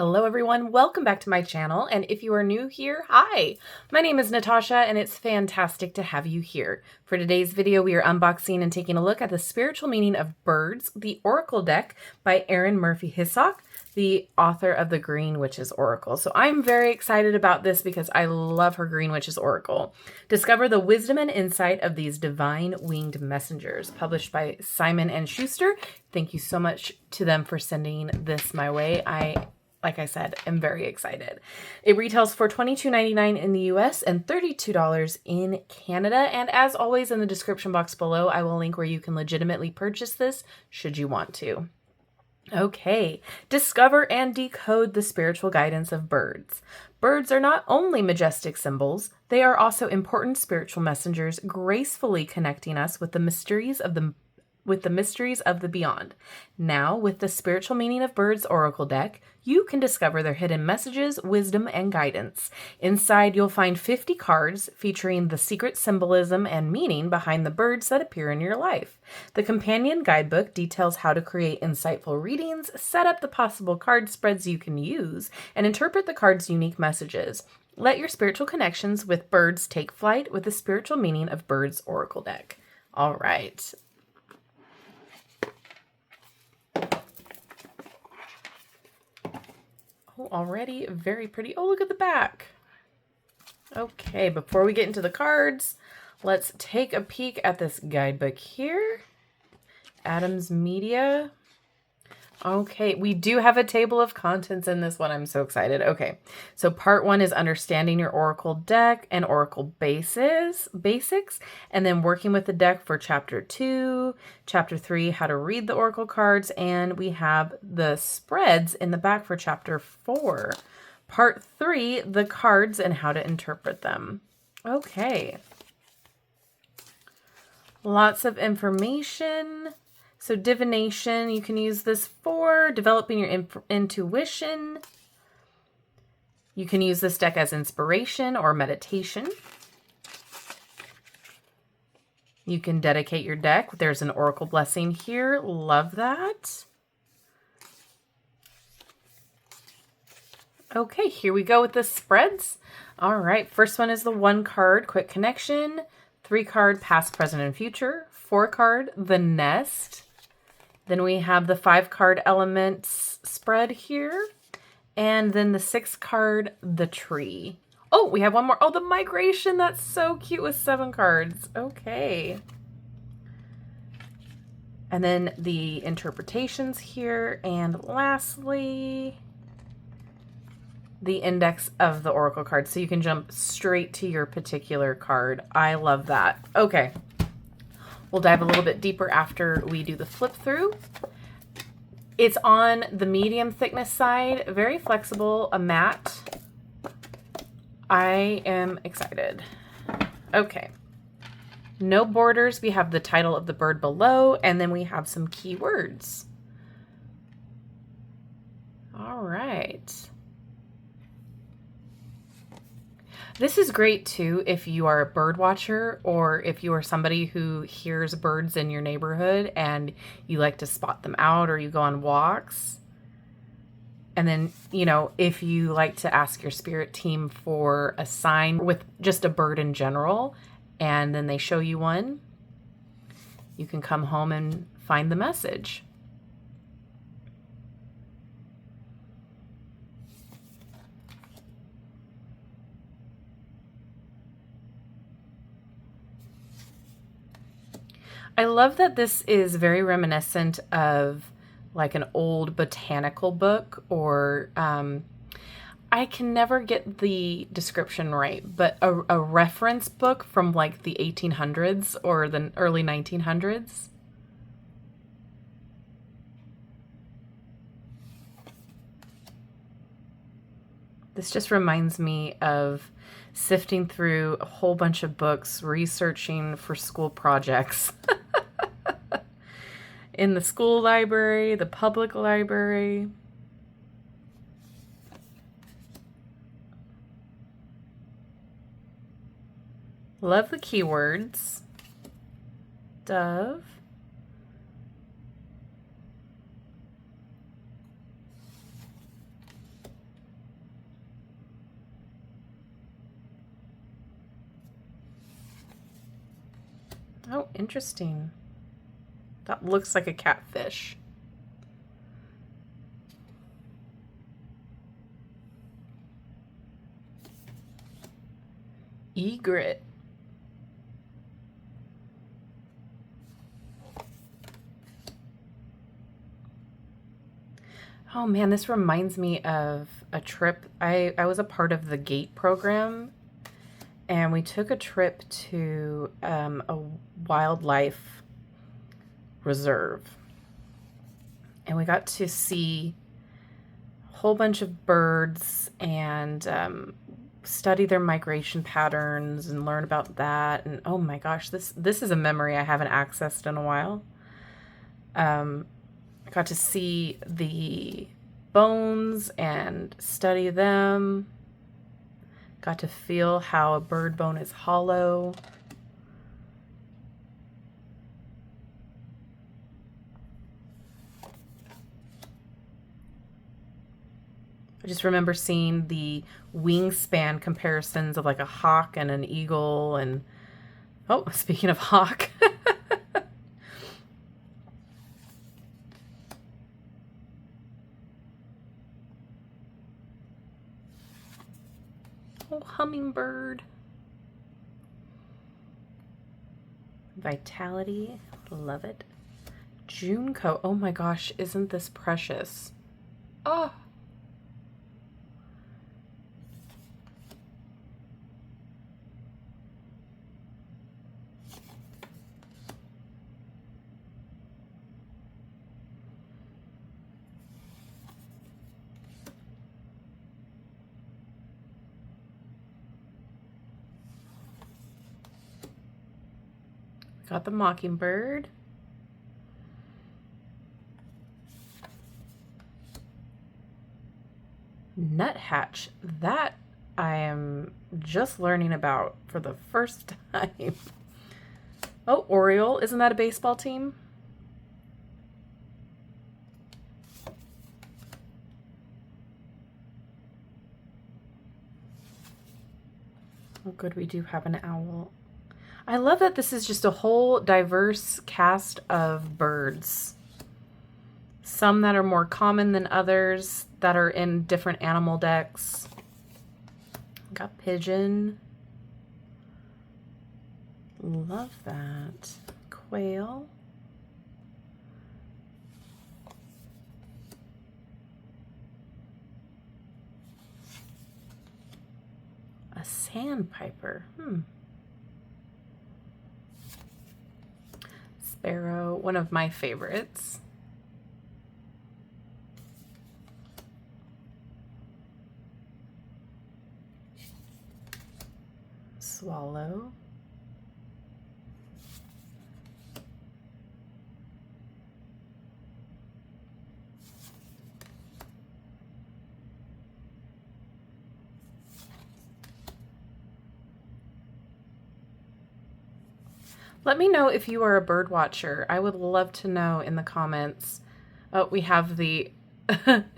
Hello everyone, welcome back to my channel, and if you are new here, hi! My name is Natasha and it's fantastic to have you here. For today's video, we are unboxing and taking a look at the spiritual meaning of birds, the Oracle deck by Arin Murphy-Hiscock, the author of the Green Witch's Oracle. So I'm very excited about this because I love her Green Witch's Oracle. Discover the wisdom and insight of these divine winged messengers, published by Simon & Schuster. Thank you so much to them for sending this my way. Like I said, I'm very excited. It retails for $22.99 in the US and $32 in Canada. And as always, in the description box below, I will link where you can legitimately purchase this should you want to. Okay, discover and decode the spiritual guidance of birds. Birds are not only majestic symbols, they are also important spiritual messengers, gracefully connecting us with the mysteries of the beyond. Now, with the spiritual meaning of Birds Oracle deck, you can discover their hidden messages, wisdom, and guidance. Inside, you'll find 50 cards featuring the secret symbolism and meaning behind the birds that appear in your life. The companion guidebook details how to create insightful readings, set up the possible card spreads you can use, and interpret the cards' unique messages. Let your spiritual connections with birds take flight with the spiritual meaning of Birds Oracle deck. All right. Already very pretty. Oh, look at the back. Okay, before we get into the cards, let's take a peek at this guidebook here. Adams Media. Okay, we do have a table of contents in this one. I'm so excited. Okay, so part 1 is understanding your Oracle deck and Oracle basics, and then working with the deck for chapter 2, chapter 3, how to read the Oracle cards, and we have the spreads in the back for chapter 4. Part 3, the cards and how to interpret them. Okay. Lots of information. So divination, you can use this for developing your intuition. You can use this deck as inspiration or meditation. You can dedicate your deck. There's an Oracle blessing here. Love that. Okay, here we go with the spreads. All right, first one is the 1 card, Quick Connection. 3 card, Past, Present, and Future. 4 card, The Nest. Then we have the 5 card Elements spread here. And then the 6 card, The Tree. Oh, we have one more. Oh, the Migration. That's so cute with 7 cards. Okay. And then the interpretations here. And lastly, the index of the Oracle card. So you can jump straight to your particular card. I love that. Okay. We'll dive a little bit deeper after we do the flip through. It's on the medium thickness side, very flexible, a matte. I am excited. Okay. No borders. We have the title of the bird below, and then we have some keywords. All right. This is great too if you are a bird watcher or if you are somebody who hears birds in your neighborhood and you like to spot them out or you go on walks. And then, you know, if you like to ask your spirit team for a sign with just a bird in general, and then they show you one, you can come home and find the message. I love that this is very reminiscent of like an old botanical book, or I can never get the description right, but a reference book from like the 1800s or the early 1900s. This just reminds me of sifting through a whole bunch of books, researching for school projects. In the school library, the public library. Love the keywords. Dove. Oh, interesting. That looks like a catfish. Egret. Oh man, this reminds me of a trip. I was a part of the GATE program, and we took a trip to a wildlife reserve. And we got to see a whole bunch of birds and study their migration patterns and learn about that. And oh my gosh, this is a memory I haven't accessed in a while. I got to see the bones and study them. Got to feel how a bird bone is hollow. I just remember seeing the wingspan comparisons of like a hawk and an eagle. And oh, speaking of hawk. Oh, hummingbird. Vitality, love it. Junco, oh my gosh, isn't this precious? Oh. Got the mockingbird. Nuthatch. That I am just learning about for the first time. Oh, Oriole. Isn't that a baseball team? Oh, good. We do have an owl. I love that this is just a whole diverse cast of birds. Some that are more common than others that are in different animal decks. Got pigeon. Love that. Quail. A sandpiper. Sparrow, one of my favorites. Swallow. Let me know if you are a bird watcher. I would love to know in the comments. Oh, we have the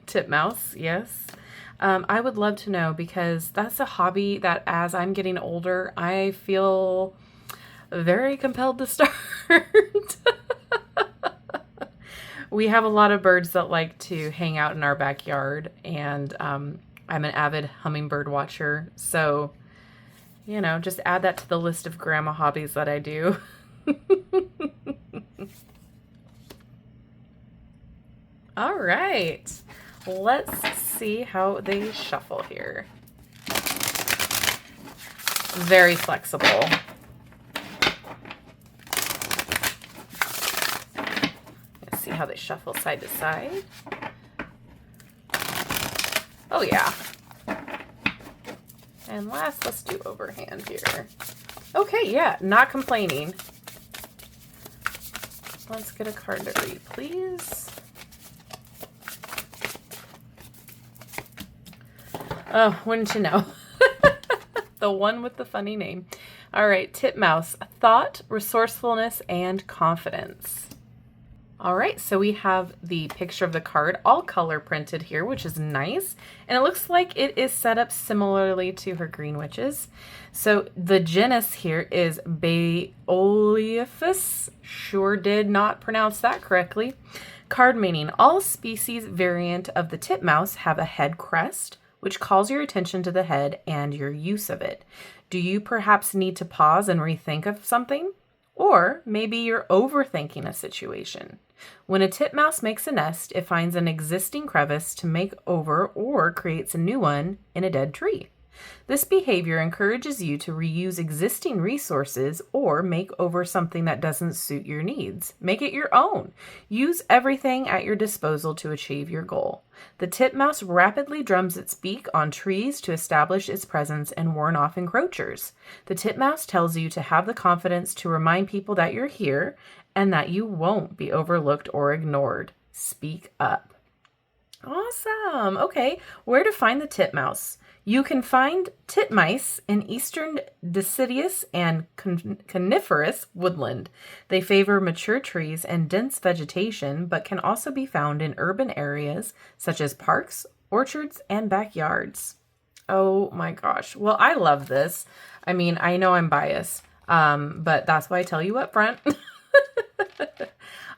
titmouse, yes. I would love to know because that's a hobby that as I'm getting older, I feel very compelled to start. We have a lot of birds that like to hang out in our backyard, and I'm an avid hummingbird watcher. So, you know, just add that to the list of grandma hobbies that I do. All right, let's see how they shuffle here. Very flexible. Let's see how they shuffle side to side. Oh yeah. And last, let's do overhand here. Okay, yeah, not complaining. Let's get a card to read, please. Oh, wouldn't you know? The one with the funny name. All right, titmouse. Thought, resourcefulness, and confidence. All right, so we have the picture of the card, all color printed here, which is nice. And it looks like it is set up similarly to her Green Witches. So the genus here is Baeoliophus. Sure did not pronounce that correctly. Card meaning, all species variant of the titmouse have a head crest, which calls your attention to the head and your use of it. Do you perhaps need to pause and rethink of something? Or maybe you're overthinking a situation. When a titmouse makes a nest, it finds an existing crevice to make over or creates a new one in a dead tree. This behavior encourages you to reuse existing resources or make over something that doesn't suit your needs. Make it your own. Use everything at your disposal to achieve your goal. The titmouse rapidly drums its beak on trees to establish its presence and warn off encroachers. The titmouse tells you to have the confidence to remind people that you're here and that you won't be overlooked or ignored. Speak up. Awesome. Okay, where to find the titmouse? You can find titmice in eastern deciduous and coniferous woodland. They favor mature trees and dense vegetation, but can also be found in urban areas such as parks, orchards, and backyards. Oh my gosh. Well, I love this. I mean, I know I'm biased, but that's why I tell you up front.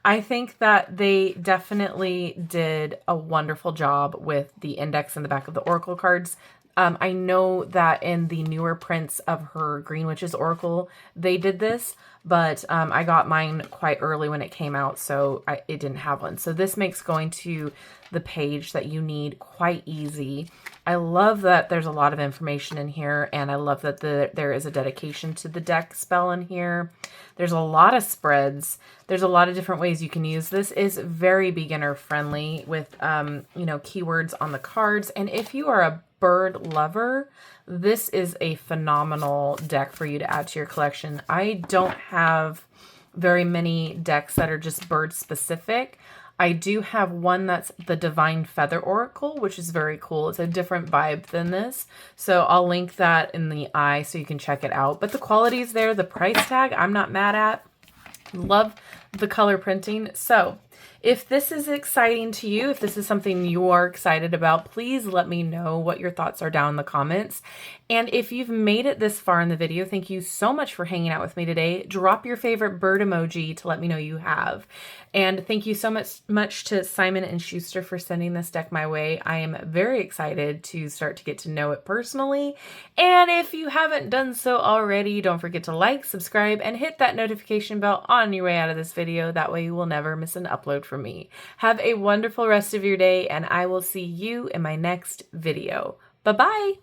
I think that they definitely did a wonderful job with the index and the back of the oracle cards. I know that in the newer prints of her Green Witches Oracle, they did this, but I got mine quite early when it came out, so it didn't have one. So this makes going to the page that you need quite easy. I love that there's a lot of information in here, and I love that there is a dedication to the deck spell in here. There's a lot of spreads. There's a lot of different ways you can use this. It's very beginner friendly with, keywords on the cards. And if you are a bird lover, this is a phenomenal deck for you to add to your collection. I don't have very many decks that are just bird specific. I do have one that's the Divine Feather Oracle, which is very cool. It's a different vibe than this. So I'll link that in the eye so you can check it out. But the quality is there. The price tag, I'm not mad at. Love the color printing. So if this is exciting to you, if this is something you are excited about, please let me know what your thoughts are down in the comments. And if you've made it this far in the video, thank you so much for hanging out with me today. Drop your favorite bird emoji to let me know you have. And thank you so much to Simon and Shuster for sending this deck my way. I am very excited to start to get to know it personally. And if you haven't done so already, don't forget to like, subscribe, and hit that notification bell on your way out of this video. That way you will never miss an upload from me. Have a wonderful rest of your day, and I will see you in my next video. Bye-bye!